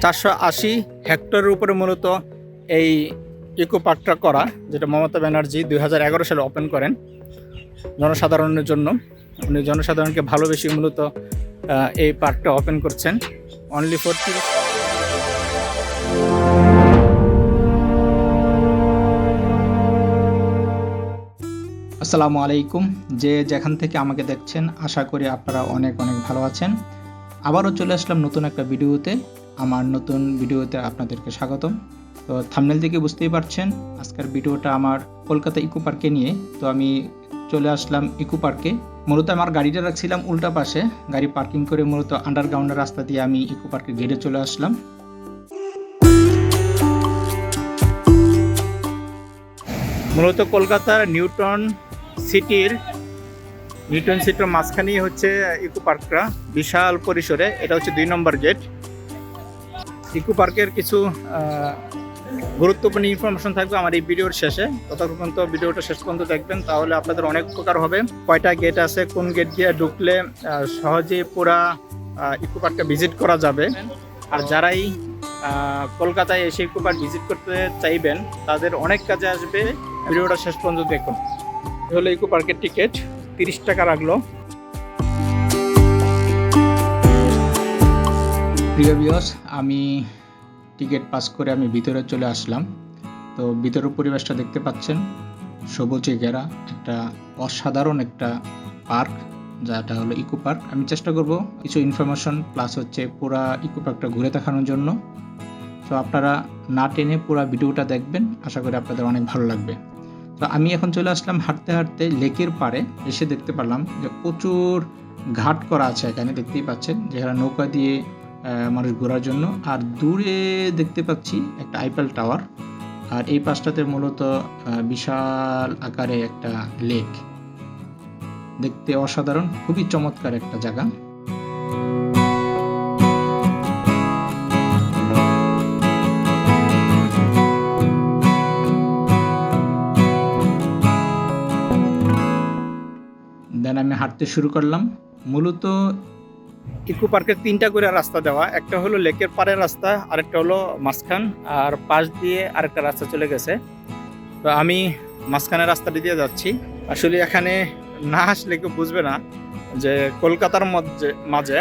480 হেক্টরের উপরে মূলত এই ইকো পার্কটা করা, যেটা মমতা ব্যানার্জি 2011 সালে ওপেন করেন জনসাধারণের জন্য। উনি জনসাধারণকে ভালোবেসে মূলত এই পার্কটা ওপেন করছেন অনলি ফর। আসসালামু আলাইকুম, যে যেখান থেকে আমাকে দেখছেন আশা করি আপনারা অনেক অনেক ভালো আছেন। আবারও চলে আসলাম নতুন একটা ভিডিওতে। আমার নতুন ভিডিওতে আপনাদেরকে স্বাগতম। তো থাম্বনেল থেকে বুঝতেই পারছেন আজকের ভিডিওটা আমার কলকাতা ইকো পার্কে নিয়ে। তো আমি চলে আসলাম ইকো পার্কে। মূলত আমার গাড়িটা রাখছিলাম উল্টা পাশে, গাড়ি পার্কিং করে মূলত আন্ডারগ্রাউন্ডের রাস্তা দিয়ে আমি ইকো পার্কে গেটে চলে আসলাম। মূলত কলকাতার নিউটন সিটির মাঝখানেই হচ্ছে ইকো পার্কটা, বিশাল পরিসরে। এটা হচ্ছে 2 নম্বর গেট। ইকো পার্কের কিছু গুরুত্বপূর্ণ ইনফরমেশন থাকবে আমার এই ভিডিওর শেষে। ততক্ষণ তো ভিডিওটা শেষ পর্যন্ত দেখবেন, তাহলে আপনাদের অনেক উপকার হবে। কয়টা গেট আছে, কোন গেট দিয়ে ঢুকলে সহজে পুরা ইকো পার্কটা ভিজিট করা যাবে। আর যারাই কলকাতায় এসে ইকো পার্ক ভিজিট করতে চাইবেন তাদের অনেক কাজে আসবে। ভিডিওটা শেষ পর্যন্ত দেখুন। হলো ইকো পার্কের টিকিট 30 টাকা রাখলো। প্রিয় ভিউয়ার্স, আমি টিকিট পাস করে আমি ভিতরে চলে আসলাম। তো ভিতরের পরিবেশটা দেখতে পাচ্ছেন, সবুজে ঘেরা একটা অসাধারণ একটা পার্ক, যেটা হলো ইকো পার্ক। আমি চেষ্টা করব কিছু ইনফরমেশন প্লাস হচ্ছে পুরা ইকো পার্কটা ঘুরে দেখানোর জন্য। তো আপনারা না টেনে পুরা ভিডিওটা দেখবেন, আশা করি আপনাদের অনেক ভালো লাগবে। তো আমি এখন চলে আসলাম হাঁটতে হাঁটতে লেকের পাড়ে। এসে দেখতে পেলাম যে প্রচুর ঘাট করা আছে এখানে, দেখতেই পাচ্ছেন, যেখানে নৌকা দিয়ে মানুষ ঘোরার জন্য। আর দূরে দেখতে পাচ্ছি একটা আইফেল টাওয়ার। আর এই পাশটাতে মূলত বিশাল আকারে একটা লেক, দেখতে অসাধারণ, খুবই চমৎকার একটা জায়গা। দেন আমি হাঁটতে শুরু করলাম। মূলত ইকো পার্কের 3টা করে রাস্তা দেওয়া, একটা হলো লেকের পাড়ের রাস্তা, আরেকটা হলো মাঝখান, আর পাশ দিয়ে আরেকটা রাস্তা চলে গেছে। তো আমি মাঝখানের রাস্তাটি দিয়ে যাচ্ছি। আসলে এখানে না আসলে কেউ বুঝবে না যে কলকাতার মাঝে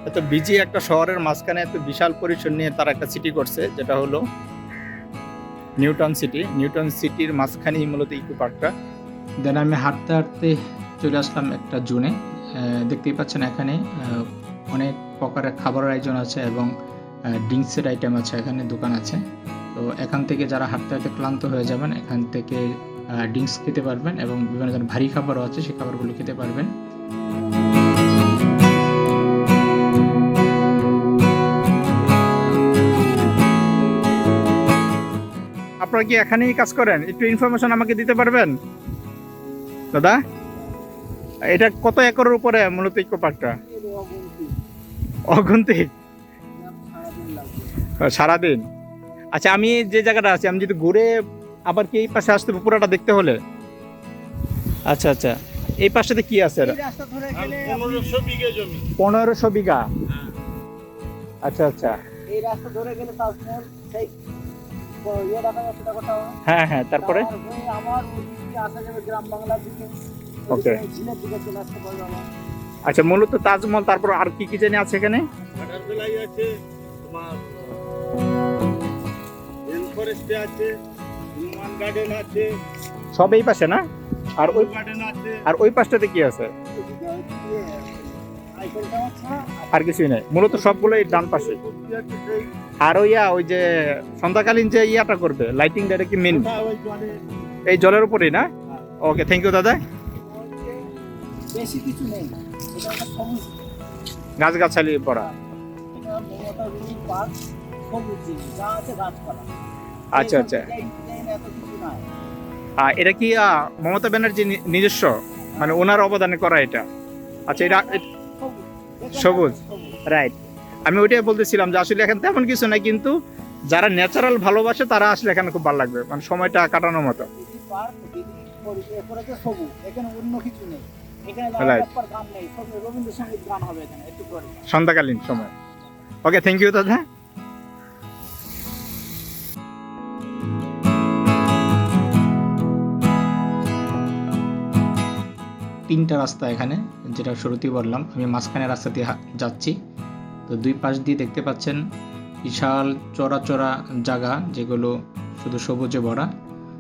এত বিজি একটা শহরের মাঝখানে এত বিশাল পরিসর নিয়ে তারা একটা সিটি করছে, যেটা হলো নিউটন সিটি। নিউটন সিটির মাঝখানেই মূলত ইকো পার্কটা। দেন আমি হাঁটতে হাঁটতে চলে আসলাম একটা জোনে। দেখতেই পাচ্ছেন এখানে অনেক প্রকারের খাবারের আয়োজন আছে এবং ড্রিঙ্কসের আইটেম আছে, এখানে দোকান আছে। তো এখান থেকে যারা হাঁটতে হাঁটতে ক্লান্ত হয়ে যাবেন, এখান থেকে ড্রিঙ্কস খেতে পারবেন এবং বিভিন্ন ধরনের ভারী খাবারও আছে, সেই খাবারগুলো খেতে পারবেন। আপনারা কি এখানেই কাজ করেন? একটু ইনফরমেশন আমাকে দিতে পারবেন দাদা? এটা কত একরের উপরে মূলত ইকো পার্কটা? অগুন্তি? সারাদিন? আচ্ছা, আমি যে জায়গাটা আছি, আমি যদি ঘুরে আবার কি এই পাশে আসতে পুরোটা দেখতে হলে? আচ্ছা আচ্ছা, এই পাশটাতে কি আছে? 1500 বিঘা। আচ্ছা আচ্ছা, এই রাস্তা ধরে গেলে তাজমহল সেই ইয়ে দেখা যাচ্ছে, দেখো। হ্যাঁ হ্যাঁ, তারপরে আমার ওদিকে আসা যাবে গ্রাম বাংলার দিকে। ওকে, ঝিলের দিকে চলে আসতে পারবে আমার। আচ্ছা, মূলত তাজমহল, তারপর আর কি কি জানি আছে এখানে? বাটারফ্লাই আছে, তোমার রেনফরেস্ট আছে, হনুমান গার্ডেন আছে, সব এই পাশে না? আর ওই গার্ডেন আছে। আর ওই পাশটাতে কি আছে? আর কিছুই নেই, মূলত সবগুলোই ডান পাশে। আর ওই যে সন্ধ্যাকালীন যে ইয়াটা করবে লাইটিং, এটা কি মেন এই জলের উপরেই না? ওকে, থ্যাংক ইউ দাদা। বেশি কিছু নেই, এটা একটা সবুজ গাছগাছালি পড়া। এটা মমতা রুল পার্ক, সবুজ যা আছে গাছপালা। আচ্ছা আচ্ছা, এত কিছু নাই। এটা কি মমতা ব্যানার্জি নিজস্ব, মানে ওনার অবদানে করা এটা? আচ্ছা, এটা সবুজ, রাইট। আমি ওইটাই বলতেছিলাম যে আসলে এখানে তেমন কিছু নাই, কিন্তু যারা ন্যাচারাল ভালোবাসে তারা আসলে এখানে খুব ভালো লাগবে, মানে সময়টা কাটানোর মতো। সন্ধ্যাকালীন সময়। ওকে, থ্যাংক ইউ দাদা। তিনটা রাস্তা এখানে, যেটা শুরুতেই বললাম। আমি মাঝখানে রাস্তা দিয়ে যাচ্ছি। তো দুই পাশ দিয়ে দেখতে পাচ্ছেন বিশাল চড়া চড়া জায়গা, যেগুলো শুধু সবুজে ভরা।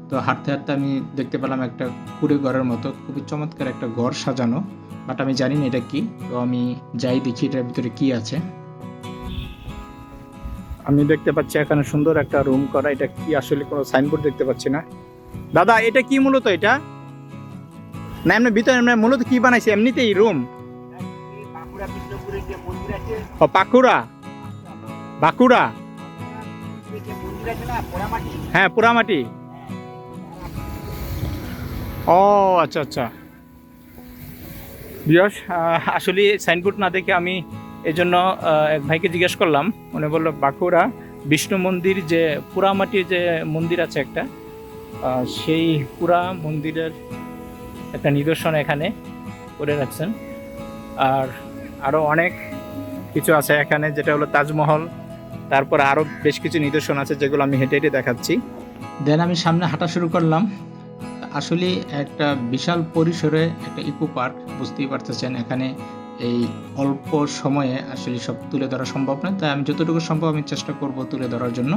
তো হাঁটতে হাঁটতে আমি দেখতে পেলাম একটা কুড়ে ঘরের মতো, খুবই চমৎকার একটা ঘর সাজানো, বাট আমি জানি না এটা কি। তো আমি যাই দেখি এটার ভিতরে কি আছে। আমি দেখতে পাচ্ছি এখানে সুন্দর একটা রুম করা। এটা কি আসলে কোনো সাইনবোর্ড দেখতে পাচ্ছি না। দাদা এটা কি মূলত? এটা না এমনি ভিতরে মূলত কি বানাইছে? এমনিতেই রুম? বাঁকুড়া বিষ্ণুপুরে যে মন্দির আছে, ও বাঁকুড়া, বাঁকুড়া, যে মন্দির আছে না পোড়ামাটি, হ্যাঁ পোড়ামাটি। ও আচ্ছা আচ্ছা। বিয়স আসলে সাইনবোর্ড না দেখে আমি এই জন্য এক ভাইকে জিজ্ঞেস করলাম। উনি বললো বাঁকুড়া বিষ্ণু মন্দির, যে পোড়ামাটির যে মন্দির আছে একটা, সেই পুরা মন্দিরের একটা নিদর্শন এখানে করে রাখছেন। আর আরও অনেক কিছু আছে এখানে, যেটা হলো তাজমহল। তারপর আরও বেশ কিছু নিদর্শন আছে, যেগুলো আমি হেঁটে হেঁটে দেখাচ্ছি। দেন আমি সামনে হাঁটা শুরু করলাম। আসলে একটা বিশাল পরিসরে একটা ইকো পার্ক, বুঝতেই পারতেছেন। এখানে এই অল্প সময়ে আসলে সব তুলে ধরা সম্ভব নয়, তাই আমি যতটুকু সম্ভব আমি চেষ্টা করব তুলে ধরার জন্য।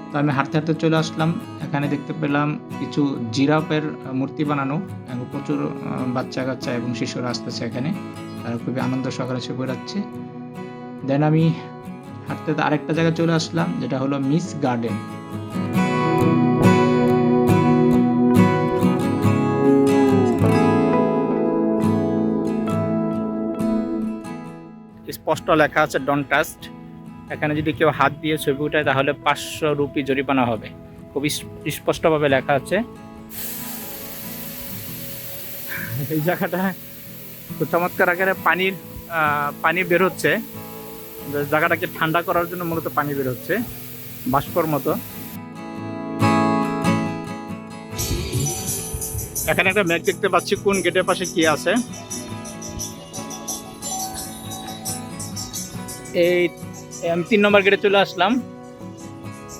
তো আমি হাঁটতে হাঁটতে চলে আসলাম। এখানে দেখতে পেলাম কিছু জিরাফের মূর্তি বানানো, এবং প্রচুর বাচ্চা কাচ্চা এবং শিশুরা আসতেছে এখানে, তারা খুবই আনন্দ সহকারে সে বেড়াচ্ছে। দেন আমি হাঁটতে আরেকটা জায়গায় চলে আসলাম, যেটা হলো মিস গার্ডেন। স্পষ্ট লেখা আছে ডোন্ট টাচ। এখানে যদি কেউ হাত দিয়ে ছবি উঠায় তাহলে 500 রুপি জরিমানা হবে, খুব স্পষ্টভাবে লেখা আছে। এই জায়গাটা খুব চমৎকার আকারে পানি বের হচ্ছে। জায়গাটাকে ঠান্ডা করার জন্য মূলত পানি বের হচ্ছে বাষ্পর মতো। এখানে একটা ম্যাপ দেখতে পাচ্ছি কোন গেটের পাশে কি আছে। এই আমি 3 নম্বর গেটে চলে আসলাম।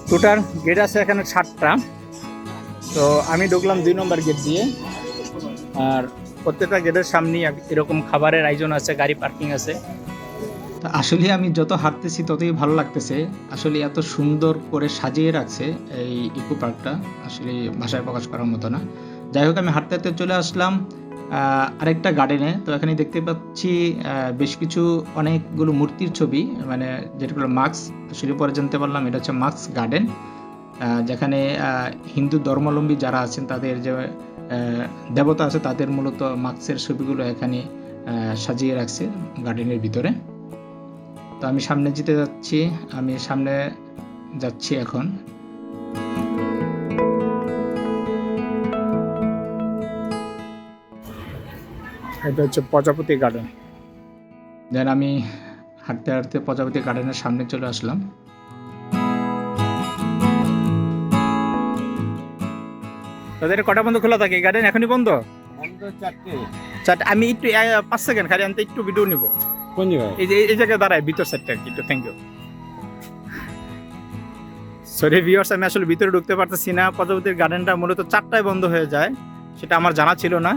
টোটাল গেট আছে এখানে 7টা। তো আমি ঢুকলাম 2 নম্বর গেট দিয়ে। আর প্রত্যেকটা গেটের সামনেই এরকম খাবারের আয়োজন আছে, গাড়ি পার্কিং আছে। তা আসলে আমি যত হাঁটতেছি ততই ভালো লাগতেছে। আসলে এত সুন্দর করে সাজিয়ে রাখছে এই ইকো পার্কটা, আসলে ভাষায় প্রকাশ করার মতো না। যাই হোক, আমি হাঁটতে হাঁটতে চলে আসলাম আরেকটা গার্ডেনে। তো এখানে দেখতে পাচ্ছি বেশ কিছু অনেকগুলো মূর্তির ছবি, মানে যেগুলো মাস্ক। আসলে পরে জানতে পারলাম এটা হচ্ছে মাস্ক গার্ডেন, যেখানে হিন্দু ধর্মাবলম্বী যারা আছেন তাদের যে দেবতা আছে তাদের মূলত মাস্কের ছবিগুলো এখানে সাজিয়ে রাখছে গার্ডেনের ভিতরে। তো আমি সামনে যেতে যাচ্ছি, আমি সামনে যাচ্ছি এখন। এটা হচ্ছে প্রজাপতি গার্ডেন। দেন আমি হাঁটতে হাঁটতে প্রজাপতি গার্ডেনের সামনে চলে আসলাম। তাদের কটা বন্ধ খোলা থাকে গার্ডেন? এখনই বন্ধ? বন্ধ 4টে। আমি একটু 5 সেকেন্ড খালি আমি একটু ভিডিও নিব। কোন জায়গায়? এই জায়গায় দাঁড়ায় ভিতর সাইডটা আর কি। একটু থ্যাংক ইউ। সরি ভিউয়ার্স, আমি আসলে ভিতরে ঢুকতে পারতেছি না। প্রজাপতির গার্ডেনটা মূলত 4টায় বন্ধ হয়ে যায়, সেটা আমার জানা ছিল না।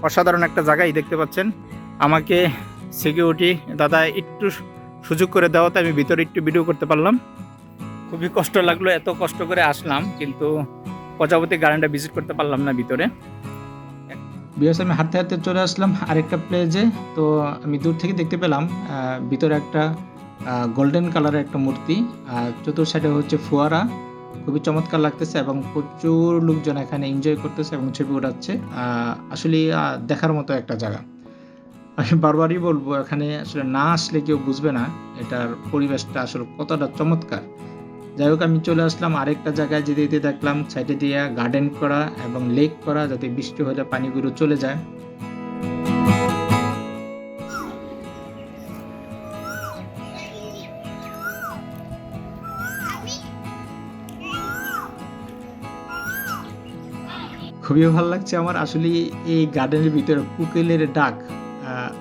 অসাধারণ একটা জায়গায় দেখতে পাচ্ছেন। আমাকে সিকিউরিটি দাদা একটু সুযোগ করে দেওয়াতে আমি ভিতরে একটু ভিডিও করতে পারলাম। খুবই কষ্ট লাগলো, এত কষ্ট করে আসলাম কিন্তু প্রজাপতি গার্ডেনটা ভিজিট করতে পারলাম না ভিতরে। বিকজ আমি হাঁটতে হাঁটতে চলে আসলাম আরেকটা প্লেসে। তো আমি দূর থেকে দেখতে পেলাম ভিতরে একটা গোল্ডেন কালারের একটা মূর্তি, আর চতুর্থ সাইডে হচ্ছে ফোয়ারা। খুবই চমৎকার লাগতেছে এবং প্রচুর লোকজন এখানে এনজয় করতেছে এবং ছবি ওঠাচ্ছে। আসলে দেখার মতো একটা জায়গা। আমি বারবারই বলবো, এখানে আসলে না আসলে কেউ বুঝবে না এটার পরিবেশটা আসলে কতটা চমৎকার। যাই হোক, আমি চলে আসলাম আরেকটা জায়গায়, যেতে যেতে দেখলাম সাইডে দিয়ে গার্ডেন করা এবং লেক করা, যাতে বৃষ্টি হলে পানিগুলো চলে যায়। খুবই ভালো লাগছে আমার। আসলে এই গার্ডেনের ভিতরে কোকিলের ডাক,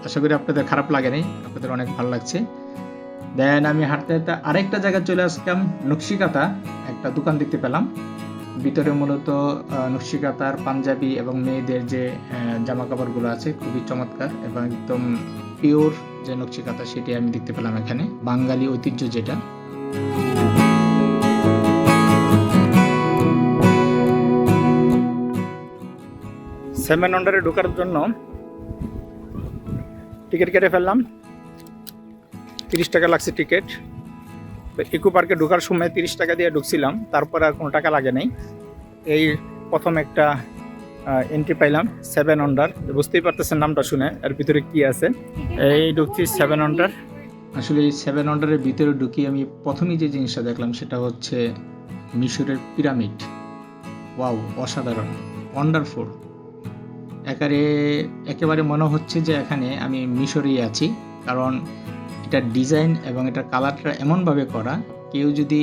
আশা করি আপনাদের খারাপ লাগেনি, আপনাদের অনেক ভালো লাগছে। দেন আমি হাঁটতে হাঁটতে আরেকটা জায়গায় চলে আসলাম, নকশিকাতা একটা দোকান দেখতে পেলাম। ভিতরে মূলত নকশিকাতার পাঞ্জাবি এবং মেয়েদের যে জামা কাপড়গুলো আছে খুবই চমৎকার এবং একদম পিওর যে নকশিকাতা সেটি আমি দেখতে পেলাম এখানে, বাঙালি ঐতিহ্য যেটা। সেভেন ওয়ান্ডারে ঢোকার জন্য টিকিট কেটে ফেললাম, 30 টাকা লাগছে টিকিট। ইকো পার্কে ঢোকার সময় 30 টাকা দিয়ে ঢুকছিলাম, তারপর আর কোনো টাকা লাগে নাই। এই প্রথম একটা এন্ট্রি পাইলাম সেভেন ওয়ান্ডার, বুঝতেই পারতেছেন নামটা শুনে এর ভিতরে কি আছে। এই ঢুকছি সেভেন ওয়ান্ডার। আসলে এই সেভেন ওয়ান্ডারের ভিতরে ঢুকি আমি প্রথমেই যে জিনিসটা দেখলাম সেটা হচ্ছে মিশরের পিরামিড। ওয়াও, অসাধারণ, ওয়ান্ডারফুল। একেবারে মনে হচ্ছে যে এখানে আমি মিশরেই আছি, কারণ এটার ডিজাইন এবং এটার কালারটা এমনভাবে করা, কেউ যদি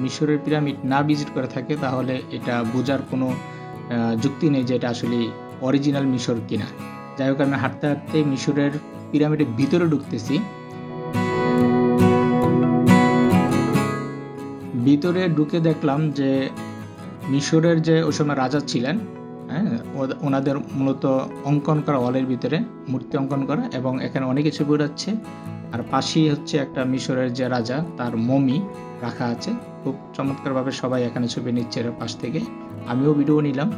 মিশরের পিরামিড না ভিজিট করে থাকে তাহলে এটা বোঝার কোনো যুক্তি নেই যে এটা আসলে অরিজিনাল মিশর কিনা। যাই হোক, আমি হাঁটতে হাঁটতে মিশরের পিরামিডের ভিতরে ঢুকতেছি। ভিতরে ঢুকে দেখলাম যে মিশরের যে ওই সময় রাজা ছিলেন, হ্যাঁ, ওনাদের মূলত অঙ্কন করা, ওয়ালের ভিতরে মূর্তি অঙ্কন করা, এবং এখানে অনেক কিছু বোঝাচ্ছে। আর পাশেই হচ্ছে একটা মিশরের যে রাজা তার মমি রাখা আছে। খুব চমৎকারভাবে সবাই এখানে ছবি নিচ্ছে এর পাশ থেকে, আমিও ভিডিও নিলাম।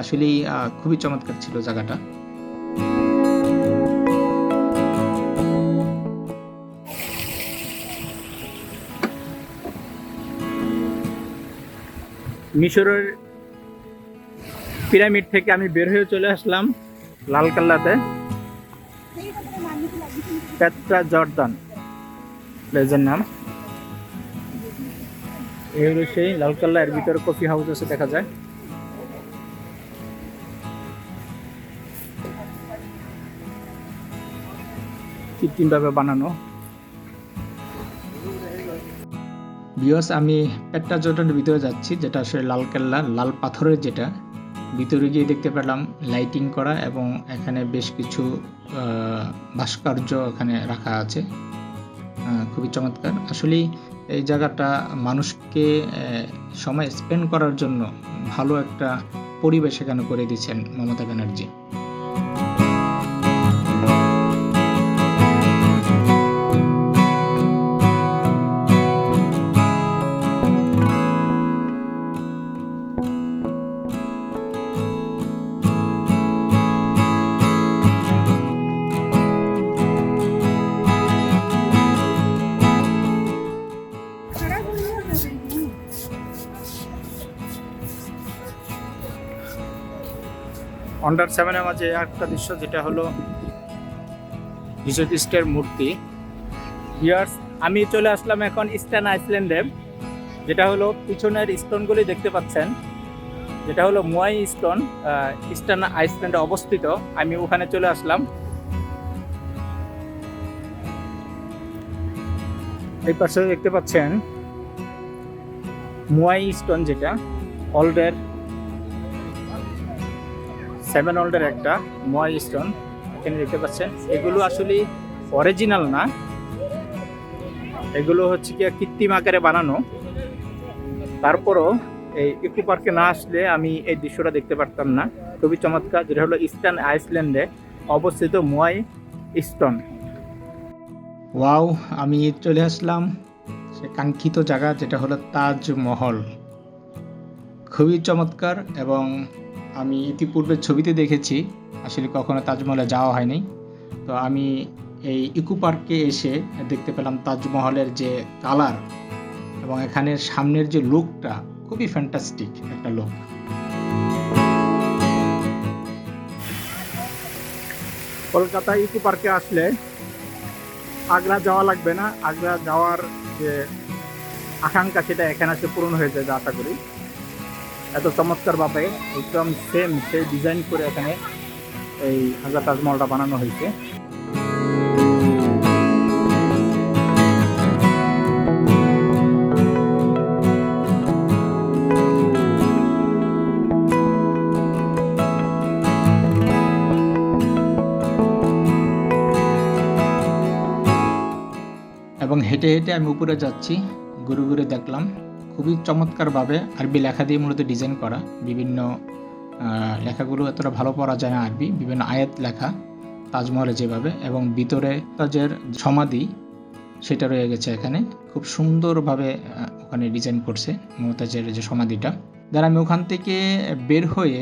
আসলেই খুবই চমৎকার ছিল জায়গাটা। মিশরের পিরামিড থেকে আমি বের হয়ে চলে আসলাম লালকেল্লাতে। পেট্রা জর্দান প্লেসের নাম। এই হলো সেই লালকেল্লা, এর ভিতরে কফি হাউস আছে দেখা যায়। কৃত্রিমভাবে বানানো। ভিউয়ার্স, আমি পেট্রা জর্দানের ভিতরে যাচ্ছি, যেটা আসলে লালকেল্লা, লাল পাথরের যেটা। ভিতরে গিয়ে দেখতে পেলাম লাইটিং করা এবং এখানে বেশ কিছু ভাস্কর্য এখানে রাখা আছে, খুবই চমৎকার। আসলেই এই জায়গাটা মানুষকে সময় স্পেন্ড করার জন্য ভালো একটা পরিবেশ এখানে করে দিয়েছেন মমতা ব্যানার্জি। আন্ডার 7-এর মাঝে একটা দৃশ্য, যেটা হলো যিশু খ্রিস্টের মূর্তি। ভিউয়ার্স, আমি চলে আসলাম এখন ইস্টার্ন আইসল্যান্ডে, যেটা হলো পিছনের স্টোনগুলি দেখতে পাচ্ছেন, যেটা হলো মোয়াই স্টোন, ইস্টার্ন আইসল্যান্ডে অবস্থিত। আমি ওখানে চলে আসলাম। এই পাশে দেখতে পাচ্ছেন মোয়াই স্টোন, যেটা ওল্ডের 7 ওল্ডের একটা মোয়াই স্টোন এখানে দেখতে পাচ্ছেন। এগুলো আসলে অরিজিনাল না, এগুলো হচ্ছে কি কৃত্রিম আকারে বানানো। তারপরও এই ইকো পার্কে না আসলে আমি এই দৃশ্যটা দেখতে পারতাম না। খুবই চমৎকার, যেটা হলো ইস্টার্ন আইসল্যান্ডে অবস্থিত মোয়াই স্টোন। ওয়াও, আমি চলে আসলাম সে কাঙ্ক্ষিত জায়গা, যেটা হলো তাজমহল। খুবই চমৎকার, এবং আমি ইতিপূর্বে ছবিতে দেখেছি, আসলে কখনো তাজমহলে যাওয়া হয়নি। তো আমি এই ইকো পার্কে এসে দেখতে পেলাম তাজমহলের যে কালার এবং এখানের সামনের যে লুকটা, খুবই ফ্যান্টাস্টিক একটা লুক। কলকাতা ইকো পার্কে আসলে আগ্রা যাওয়া লাগবে না। আগ্রা যাওয়ার যে আকাঙ্ক্ষা সেটা এখানে আসলে পূরণ হয়ে যায় আশা করি। এত চমৎকার ভাবে একদম সেম সেই ডিজাইন করে এখানে এই আগ্রা তাজমহলটা বানানো হয়েছে। এবং হেঁটে হেঁটে আমি উপরে যাচ্ছি, ঘুরে ঘুরে দেখলাম খুবই চমৎকারভাবে আরবি লেখা দিয়ে মূলত ডিজাইন করা। বিভিন্ন লেখাগুলো এতটা ভালো পড়া যায় না আরবি, বিভিন্ন আয়াত লেখা তাজমহলে যেভাবে, এবং ভিতরে তাজের সমাধি সেটা রয়ে গেছে এখানে, খুব সুন্দরভাবে ওখানে ডিজাইন করছে মুমতাজের যে সমাধিটা। দেন আমি ওখান থেকে বের হয়ে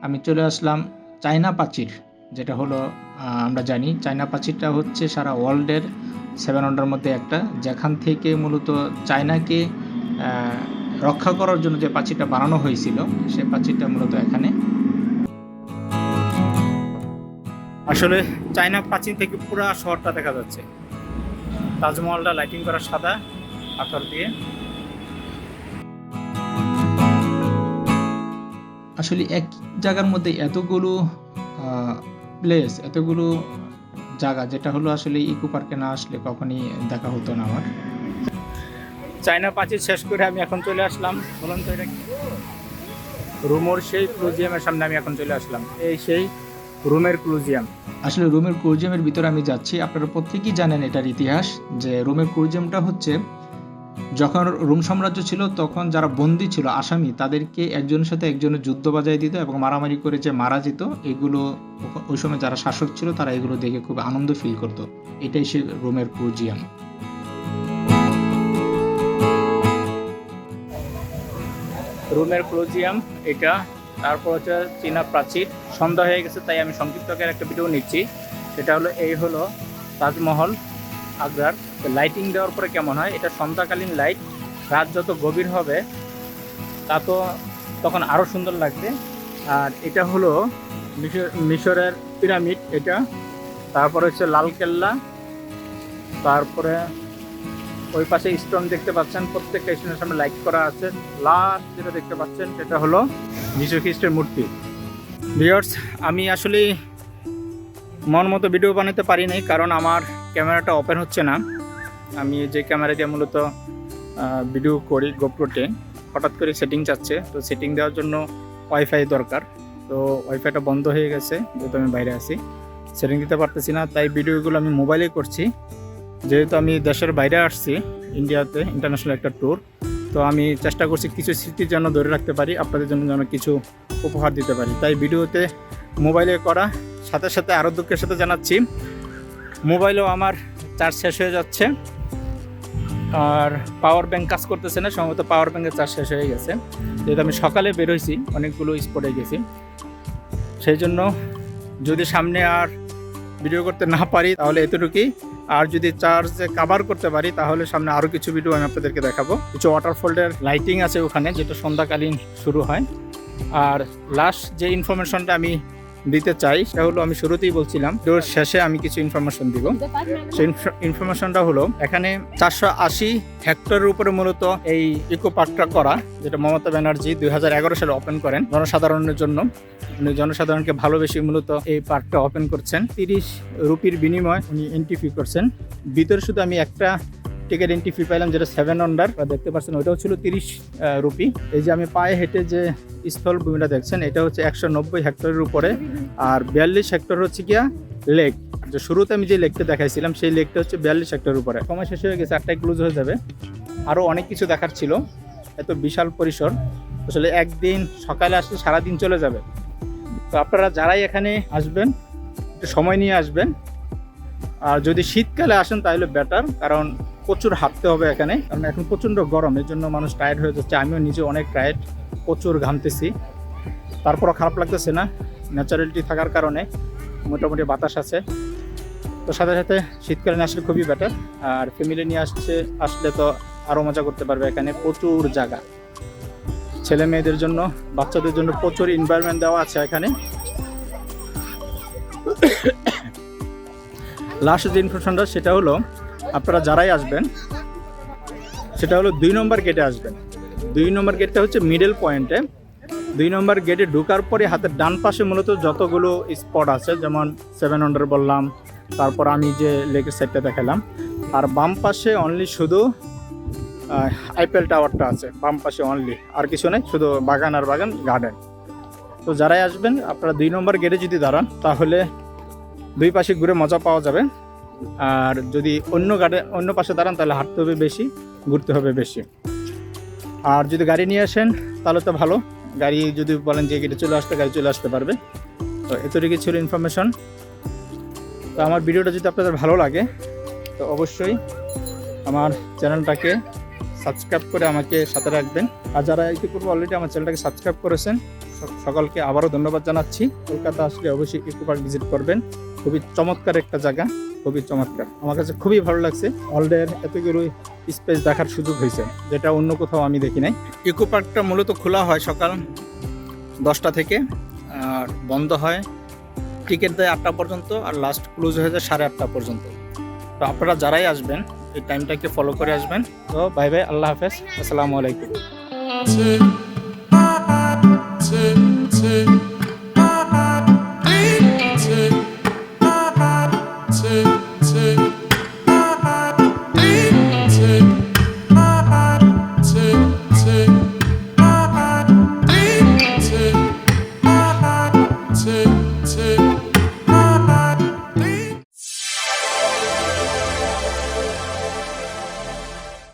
আমি চলে আসলাম চায়না প্রাচীর, যেটা হলো আমরা জানি চায়না প্রাচীরটা হচ্ছে সারা ওয়ার্ল্ডের 7 ওয়ান্ডার মধ্যে একটা, যেখান থেকে মূলত চায়নাকে রক্ষা করার জন্য যে প্রাচীরটা বানানো হয়েছিল সে প্রাচীরটা মূলত এখানে। আসলে চায়না প্রাচীর থেকে পুরো শহরটা দেখা যাচ্ছে। তাজমহলটা লাইটিং করা সাদা পাথর দিয়ে। আসলে এক জায়গার মধ্যে এতগুলো প্লেস, এতগুলো জায়গা, যেটা হলো আসলে ইকো পার্কে না আসলে কখনই দেখা হতো না আমার। চায়না প্রাচীর শেষ করে আমি এখন চলে আসলাম, বলুন তো এটা রুমের সেই ক্লুজিয়ামের সামনে আমি এখন চলে আসলাম। এই সেই রুমের ক্লুজিয়াম। আসলে রুমের ক্লুজিয়ামের ভিতরে আমি যাচ্ছি। আপনারা প্রত্যেকেই জানেন এটার ইতিহাস, যে রুমের ক্লুজিয়ামটা হচ্ছে যখন রোম সাম্রাজ্য ছিল তখন যারা বন্দী ছিল আসামি, তাদেরকে একজনের সাথে একজনের যুদ্ধ বাজায় দিত এবং মারামারি করে যে মারা যেত, এগুলো ওই সময় যারা শাসক ছিল তারা এগুলো দেখে খুব আনন্দ ফিল করত। এটাই সে রোমের ক্লুজিয়াম। রোমের ক্লুজিয়াম এটা। তারপর হচ্ছে চীনা প্রাচীর। সন্ধ্যা হয়ে গেছে তাই আমি সংক্ষিপ্ত আকারে একটা ভিডিও নিচ্ছি। সেটা হলো এই হলো তাজমহল আগ্রার। লাইটিং দেওয়ার পরে কেমন হয়, এটা সন্ধ্যাকালীন লাইট, রাত যত গভীর হবে তা তো তখন আরও সুন্দর লাগবে। আর এটা হলো মিশরের পিরামিড এটা। তারপরে হচ্ছে লালকেল্লা, তারপরে ওই পাশে স্টোন দেখতে পাচ্ছেন, প্রত্যেকটা স্টোনের সামনে লাইট করা আছে। লাস্ট যেটা দেখতে পাচ্ছেন সেটা হলো যীশু খ্রিস্টের মূর্তি। ভিউয়ার্স, আমি আসলে মন মতো ভিডিও বানাতে পারি নাই, কারণ আমার ক্যামেরাটা ওপেন হচ্ছে না। আমি যে ক্যামেরা দিয়ে মূলত ভিডিও করি গোপ্রোতে, হঠাৎ করে সেটিং চাচ্ছে, তো সেটিং দেওয়ার জন্য ওয়াইফাই দরকার। তো ওয়াইফাইটা বন্ধ হয়ে গেছে, যেহেতু আমি বাইরে আছি, সেটিং দিতে পারতেছি না, তাই ভিডিওগুলো আমি মোবাইলে করছি। যেহেতু আমি দেশের বাইরে আসছি, ইন্ডিয়াতে ইন্টারন্যাশনাল একটা ট্যুর, তো আমি চেষ্টা করছি কিছু স্মৃতি যেন ধরে রাখতে পারি, আপনাদের জন্য যেন কিছু উপহার দিতে পারি। তাই ভিডিওতে মোবাইলে করা। সাথে সাথে আরও দুঃখের সাথে জানাচ্ছি, মোবাইলেও আমার চার্জ শেষ হয়ে যাচ্ছে, আর পাওয়ার ব্যাংক কাজ করতেছে না। সম্ভবত পাওয়ার ব্যাংকের চার্জ শেষ হয়ে গেছে, যেহেতু আমি সকালে বেরোইছি, অনেকগুলো স্পটে গেছি। সেই জন্য যদি সামনে আর ভিডিও করতে না পারি তাহলে এতটুকুই। আর যদি চার্জে কভার করতে পারি তাহলে সামনে আরও কিছু ভিডিও আমি আপনাদেরকে দেখাবো। কিছু ওয়াটারফলের লাইটিং আছে ওখানে, যেটা সন্ধ্যাকালীন শুরু হয়। আর লাস্ট যে ইনফরমেশনটা আমি দিতে চাই সেটা হলো, আমি শুরুতেই বলছিলাম ভিডিওর শেষে আমি কিছু ইনফরমেশন দিব। সেই ইনফরমেশনটা হলো, এখানে 480 হেক্টরের উপরে মূলত এই ইকো পার্কটা করা, যেটা মমতা ব্যানার্জি 2011 সালে ওপেন করেন জনসাধারণের জন্য। উনি জনসাধারণকে ভালোবেসে মূলত এই পার্কটা ওপেন করছেন। 30 রুপির বিনিময়ে উনি এন্ট্রি ফি করছেন। ভিতরে শুধু আমি একটা টিকিট এন্ট্রি ফি পাইলাম, যেটা 7 ওয়ান্ডার দেখতে পাচ্ছেন, ওইটাও ছিল 30 রুপি। এই যে আমি পায়ে হেঁটে যে স্থল ভূমিটা দেখছেন, এটা হচ্ছে 190 হেক্টরের উপরে, আর 42 হেক্টর হচ্ছে গিয়া লেক। যে শুরুতে আমি যে লেকটা দেখাইছিলাম সেই লেকটা হচ্ছে 42 হেক্টরের উপরে। সময় শেষ হয়ে গেছে, 8টায় ক্লোজ হয়ে যাবে। আরও অনেক কিছু দেখার ছিল, এত বিশাল পরিসর। আসলে একদিন সকালে আসলে সারাদিন চলে যাবে। তো আপনারা যারাই এখানে আসবেন একটু সময় নিয়ে আসবেন। আর যদি শীতকালে আসেন তাহলে বেটার, কারণ প্রচুর হাঁটতে হবে এখানে, কারণ এখন প্রচণ্ড গরম, এর জন্য মানুষ টায়ার্ড হয়ে যাচ্ছে। আমিও নিজে অনেক টায়ার্ড, প্রচুর ঘামতেছি, তারপরও খারাপ লাগতেছে না, ন্যাচারালিটি থাকার কারণে মোটামুটি বাতাস আছে। তো সাথে সাথে শীতকালে আসলে খুবই বেটার। আর ফ্যামিলি নিয়ে আসলে তো আরও মজা করতে পারবে। এখানে প্রচুর জায়গা, ছেলে মেয়েদের জন্য, বাচ্চাদের জন্য প্রচুর এনভায়রনমেন্ট দেওয়া আছে এখানে। লাস্ট যে ইনফরমেশনটা সেটা হলো, আপনারা যারাই আসবেন সেটা হলো 2 নম্বর গেটে আসবেন। 2 নম্বর গেটটা হচ্ছে মিডল পয়েন্টে। 2 নম্বর গেটে ঢোকার পরে হাতের ডান পাশে মূলত যতগুলো স্পট আছে, যেমন 7 ওয়ান্ডার বললাম, তারপর আমি যে লেকের সাইডটা দেখালাম, আর বাম পাশে অনলি শুধু আইফেল টাওয়ারটা আছে, বাম পাশে অনলি, আর কিছু নেই, শুধু বাগান আর বাগান, গার্ডেন। তো যারাই আসবেন আপনারা 2 নম্বর গেটে যদি দাঁড়ান তাহলে 2 পাশে ঘুরে মজা পাওয়া যাবে। আর যদি অন্য পাশে দাঁড়ান তাহলে হাঁটতে হবে বেশি, ঘুরতে হবে বেশি। আর যদি গাড়ি নিয়ে আসেন তাহলে তো ভালো, গাড়ি যদি বলেন যে গেটে চলে আসতে, গাড়ি চলে আসতে পারবে। তো এতটুকু ছিল ইনফরমেশন। তো আমার ভিডিওটা যদি আপনাদের ভালো লাগে তো অবশ্যই আমার চ্যানেলটাকে সাবস্ক্রাইব করে আমাকে সাথে রাখবেন। আর যারা ইতিপূর্বে অলরেডি আমার চ্যানেলটাকে সাবস্ক্রাইব করেছেন সকলকে আবারও ধন্যবাদ জানাচ্ছি। কলকাতা আসলে অবশ্যই ইকো পার্ক ভিজিট করবেন, খুবই চমৎকার একটা জায়গা, খুবই চমৎকার। আমার কাছে খুবই ভালো লাগছে, অলরেড এতগুলো স্পেস দেখার সুযোগ হয়েছে যেটা অন্য কোথাও আমি দেখি নাই। ইকো পার্কটা মূলত খোলা হয় সকাল 10টা থেকে, আর বন্ধ হয় টিকিট দেয় 8টা পর্যন্ত, আর লাস্ট ক্লোজ হয়ে যায় 8:30 পর্যন্ত। তো আপনারা যারাই আসবেন এই টাইমটাকে ফলো করে আসবেন। তো বাই বাই, আল্লাহ হাফেজ, আসসালামু আলাইকুম।